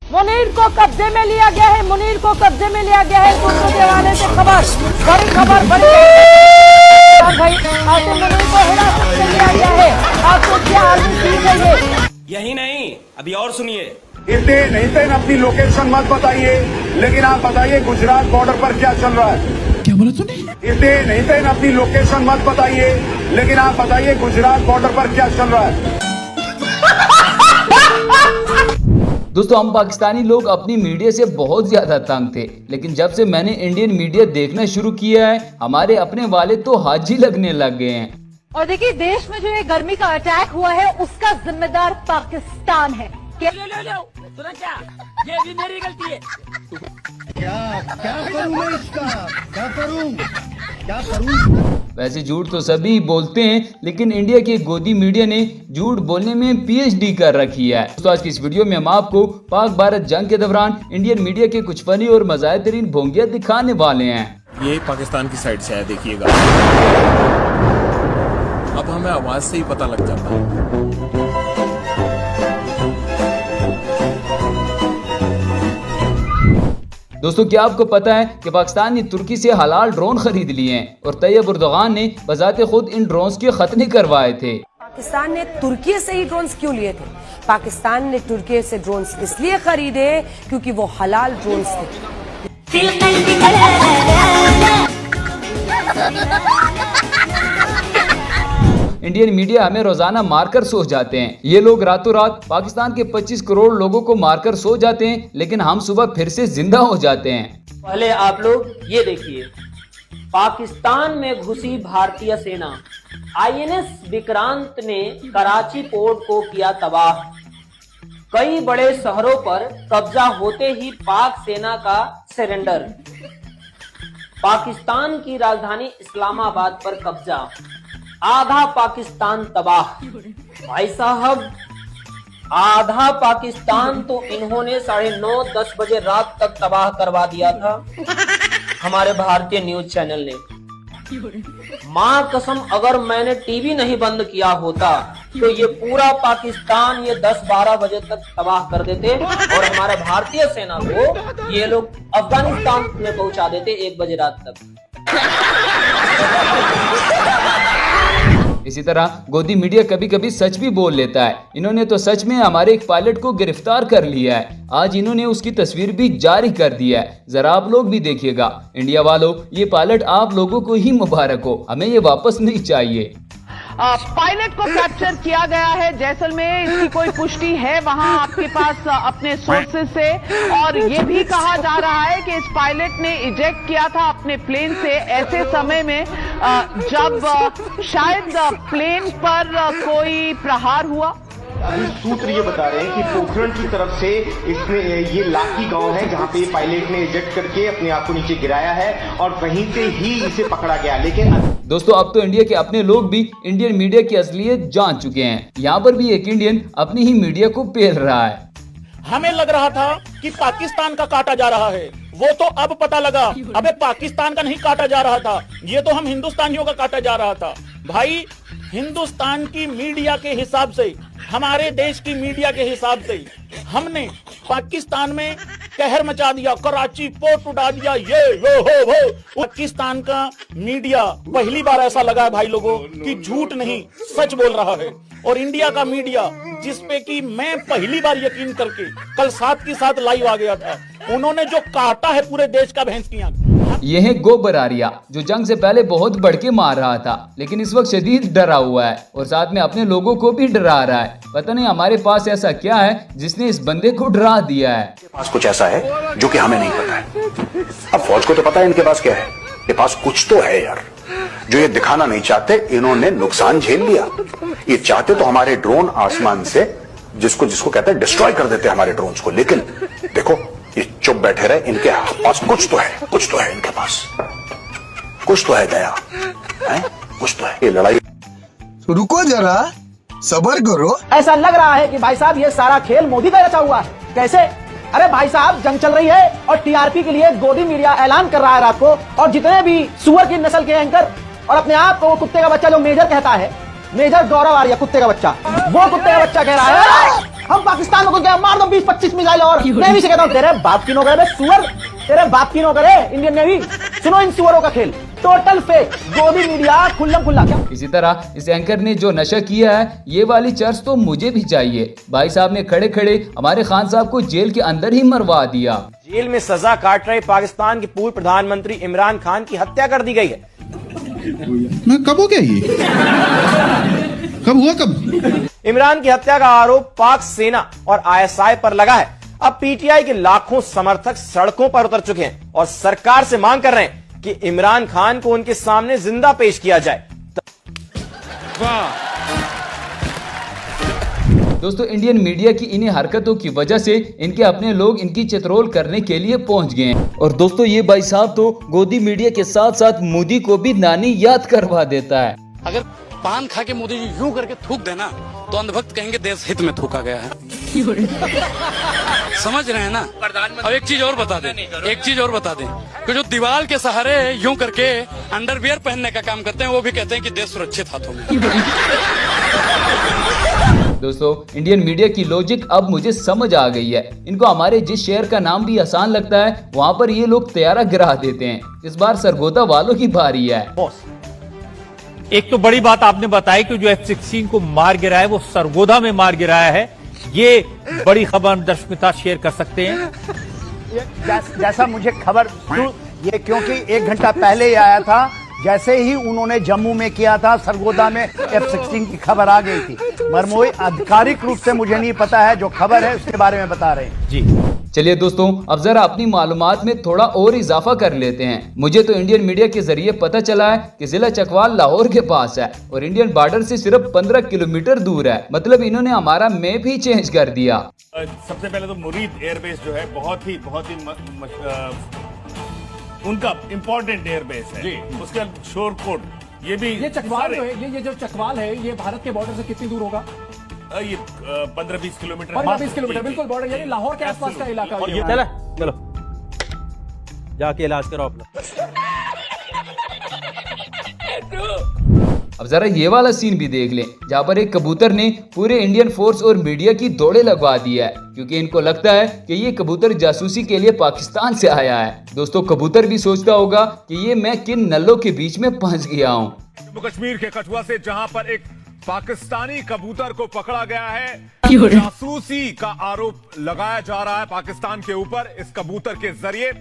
मुनीर को कब्जे में लिया गया है, मुनीर को कब्जे में लिया गया है। दूसरे के हवाले से खबर, बड़ी खबर, बड़ी भाई आते मुनीर को हिरासत में लिया गया है। आपको क्या आर्मी चीज है ये? यही नहीं, अभी और सुनिए। इतने नहीं थे अपनी लोकेशन मत बताइए, लेकिन आप बताइए गुजरात बॉर्डर पर क्या चल रहा है। क्या बोला तूने? इतने नहीं थे अपनी लोकेशन मत बताइए, लेकिन आप बताइए गुजरात बॉर्डर पर क्या चल रहा है। दोस्तों, हम पाकिस्तानी लोग अपनी मीडिया से बहुत ज्यादा तंग थे, लेकिन जब से मैंने इंडियन मीडिया देखना शुरू किया है, हमारे अपने वाले तो हाजी लगने लग गए हैं। और देखिए, देश में जो ये गर्मी का अटैक हुआ है उसका जिम्मेदार पाकिस्तान है। सुना क्या? ये भी मेरी गलती है। क्या करूं मैं इसका? क्या करूं? वैसे झूठ तो सभी बोलते हैं, लेकिन इंडिया की गोदी मीडिया ने झूठ बोलने में पीएचडी कर रखी है। दोस्तों, आज की इस वीडियो में हम आपको पाक भारत जंग के दौरान इंडियन मीडिया के कुछ फनी और मज़ाहिर भोंगियां दिखाने वाले हैं। ये पाकिस्तान की साइड से है, देखिएगा। अब हमें आवाज से ही पता लग जाता है। दोस्तों, क्या आपको पता है कि पाकिस्तान ने तुर्की से हलाल ड्रोन खरीद लिए हैं और तैयब उर्दगान ने बजाते खुद इन ड्रोन्स के खतने करवाए थे। पाकिस्तान ने तुर्की से ही ड्रोन्स क्यों लिए थे? पाकिस्तान ने तुर्की से ड्रोन्स इसलिए खरीदे क्योंकि वो हलाल ड्रोन्स थे। इंडियन मीडिया हमें रोजाना मारकर सो जाते हैं। ये लोग रातों रात पाकिस्तान के 25 करोड़ लोगों को मारकर सो जाते हैं, लेकिन हम सुबह फिर से जिंदा हो जाते हैं। पहले आप लोग ये देखिए, पाकिस्तान में घुसी भारतीय सेना। आईएनएस विक्रांत ने कराची पोर्ट को किया तबाह। कई बड़े शहरों पर कब्जा होते ही पाक सेना का सरेंडर। पाकिस्तान की राजधानी इस्लामाबाद पर कब्जा। आधा पाकिस्तान तबाह। भाई साहब, आधा पाकिस्तान तो इन्होंने 9:30-10 बजे रात तक तबाह करवा दिया था हमारे भारतीय न्यूज चैनल ने। मां कसम, अगर मैंने टीवी नहीं बंद किया होता तो ये पूरा पाकिस्तान ये 10-12 बजे तक तबाह कर देते और हमारे भारतीय सेना को ये लोग अफगानिस्तान में पहुंचा देते 1 बजे रात तक। इसी तरह गोदी मीडिया कभी कभी सच भी बोल लेता है। इन्होंने तो सच में हमारे एक पायलट को गिरफ्तार कर लिया है। आज इन्होंने उसकी तस्वीर भी जारी कर दी है, जरा आप लोग भी देखिएगा। इंडिया वालों, ये पायलट आप लोगों को ही मुबारक हो, हमें ये वापस नहीं चाहिए। पायलट को कैप्चर किया गया है जैसलमेर। इसकी कोई पुष्टि है वहां आपके पास अपने सोर्सेज से? और ये भी कहा जा रहा है कि इस पायलट ने इजेक्ट किया था अपने प्लेन से ऐसे समय में जब शायद प्लेन पर कोई प्रहार हुआ। सूत्र ये बता रहे हैं कि पोखरण की तरफ से इसने ये लाकी गांव है जहां पे पायलट ने इजेक्ट करके अपने आप को नीचे गिराया है और वहीं से ही इसे पकड़ा गया। लेकिन दोस्तों, अब तो इंडिया के अपने लोग भी इंडियन मीडिया की असलियत जान चुके हैं। यहाँ पर भी एक इंडियन अपनी ही मीडिया को पेल रहा है। हमें लग रहा था कि पाकिस्तान का काटा जा रहा है, वो तो अब पता लगा अबे पाकिस्तान का नहीं काटा जा रहा था, ये तो हम हिंदुस्तानियों का काटा जा रहा था। भाई, हिंदुस्तान की मीडिया के हिसाब से, हमारे देश की मीडिया के हिसाब से हमने पाकिस्तान में कहर मचा दिया, कराची पोर्ट उड़ा दिया, ये वो। पाकिस्तान का मीडिया पहली बार ऐसा लगा है भाई लोगों कि झूठ नहीं सच बोल रहा है। और इंडिया का मीडिया, जिसपे कि मैं पहली बार यकीन करके कल 7 के साथ लाइव आ गया था, उन्होंने जो काटा है पूरे देश का भैंस की आंख। यह है गोबर आर्या, जो जंग से पहले बहुत बढ़ के मार रहा था, लेकिन इस वक्त शदीद डरा हुआ है और साथ में अपने लोगों को भी डरा रहा है। पता नहीं हमारे पास ऐसा क्या है जिसने इस बंदे को डरा दिया है। पास कुछ ऐसा है जो कि हमें नहीं पता है। अब फौज को तो पता है इनके पास क्या है, इनके पास कुछ तो है यार, जो ये दिखाना नहीं चाहते। इन्होंने नुकसान झेल लिया। ये चाहते तो हमारे ड्रोन आसमान से जिसको कहते हैं डिस्ट्रॉय कर देते हमारे ड्रोन्स को, लेकिन देखो ये चुप बैठे रहे। इनके पास कुछ तो है इनके पास कुछ तो है दया है, कुछ तो है। ये लड़ाई, रुको जरा, सब्र करो। ऐसा लग रहा है कि भाई साहब ये सारा खेल मोदी का रचा हुआ है। कैसे? अरे भाई साहब, जंग चल रही है और टीआरपी के लिए गोदी मीडिया ऐलान कर रहा है रात को, और जितने भी सुअर की नस्ल के एंकर और अपने आप को कुत्ते का बच्चा जो मेजर कहता है, मेजर गौरव आर्या कुत्ते का बच्चा, वो कुत्ते का बच्चा कह रहा है हम पाकिस्तान को क्या मार दो 20-25 मिसाइल और नेवी से कहता हूँ तेरे बाप की नौकर है सुअर, तेरे बाप की नौकर है इंडियन नेवी। सुनो इन सुअरों का खेल, टोटल फेक, गोदी मीडिया खुल्लम खुल्ला। क्या इसी तरह इस एंकर ने जो नशा किया है, ये वाली चर्च तो मुझे भी चाहिए। भाई साहब ने खड़े खड़े हमारे खान साहब को जेल के अंदर ही मरवा दिया। जेल में सजा काट रहे पाकिस्तान के पूर्व प्रधानमंत्री इमरान खान की हत्या कर दी गई है। कब हो गया ये? कब हुआ कब? इमरान की हत्या का आरोप पाक सेना और ISI पर लगा है। अब PTI के लाखों समर्थक सड़कों पर उतर चुके हैं और सरकार से मांग कर रहे हैं कि इमरान खान को उनके सामने जिंदा पेश किया जाए। दोस्तों, इंडियन मीडिया की इन्हीं हरकतों की वजह से इनके अपने लोग इनकी चित्रोल करने के लिए पहुंच गए हैं। और दोस्तों, ये भाई साहब तो गोदी मीडिया के साथ साथ मोदी को भी नानी याद करवा देता है। अगर पान खा के मोदी जी यूं करके थूक देना तो अंधभक्त कहेंगे देश हित में थूका गया है। समझ रहे हैं ना? अब एक चीज और बता दें, कि जो दीवार के सहारे यूं करके अंडरवियर पहनने का काम करते हैं, वो भी कहते हैं कि देश सुरक्षित हाथों में। दोस्तों, इंडियन मीडिया की लॉजिक अब मुझे समझ आ गई है। इनको हमारे जिस शहर का नाम भी आसान लगता है, वहाँ पर ये लोग तैयारा गिरा देते हैं। इस बार सरगोदा वालों की बारी है। एक तो बड़ी बात आपने बताई कि जो F-16 को मार गिराया है वो सरगोदा में मार गिराया है। ये बड़ी खबर दर्शक मित्र शेयर कर सकते हैं। जैसा मुझे खबर ये क्योंकि 1 घंटा पहले ही आया था, जैसे ही उन्होंने जम्मू में किया था, सरगोदा में F-16 की खबर आ गई थी। मरमोई आधिकारिक रूप से मुझे नहीं पता है, जो खबर है उसके बारे में बता रहे हैं जी। चलिए दोस्तों, अब जरा अपनी मालूमात में थोड़ा और इजाफा कर लेते हैं। मुझे तो इंडियन मीडिया के जरिए पता चला है कि जिला चकवाल लाहौर के पास है और इंडियन बॉर्डर से सिर्फ 15 किलोमीटर दूर है। मतलब इन्होंने हमारा मैप ही चेंज कर दिया। सबसे पहले तो मुरीद एयरबेस जो है बहुत ही उनका इम्पोर्टेंट एयरबेस है जी। उसका शोरकोट ये चकवाल जो है, ये जो चकवाल है, ये भारत के बॉर्डर से कितनी दूर होगा? ये 15-20 किलोमीटर। 15-20 किलोमीटर, बिल्कुल बॉर्डर, यानी लाहौर के आसपास का इलाका। और ये चलो जाके इलाज करो अपना। अब जरा ये वाला सीन भी देख लें, जहाँ पर एक कबूतर ने पूरे इंडियन फोर्स और मीडिया की दौड़े लगवा दी है, क्योंकि इनको लगता है कि ये कबूतर जासूसी के लिए पाकिस्तान से आया है। दोस्तों, कबूतर भी सोचता होगा कि ये मैं किन नल्लों के बीच में फंस गया हूँ। जम्मू कश्मीर के कठुआ से जहाँ पर एक पाकिस्तानी कबूतर को पकड़ा गया है, जासूसी का आरोप लगाया जा रहा है पाकिस्तान के ऊपर इस कबूतर के जरिए।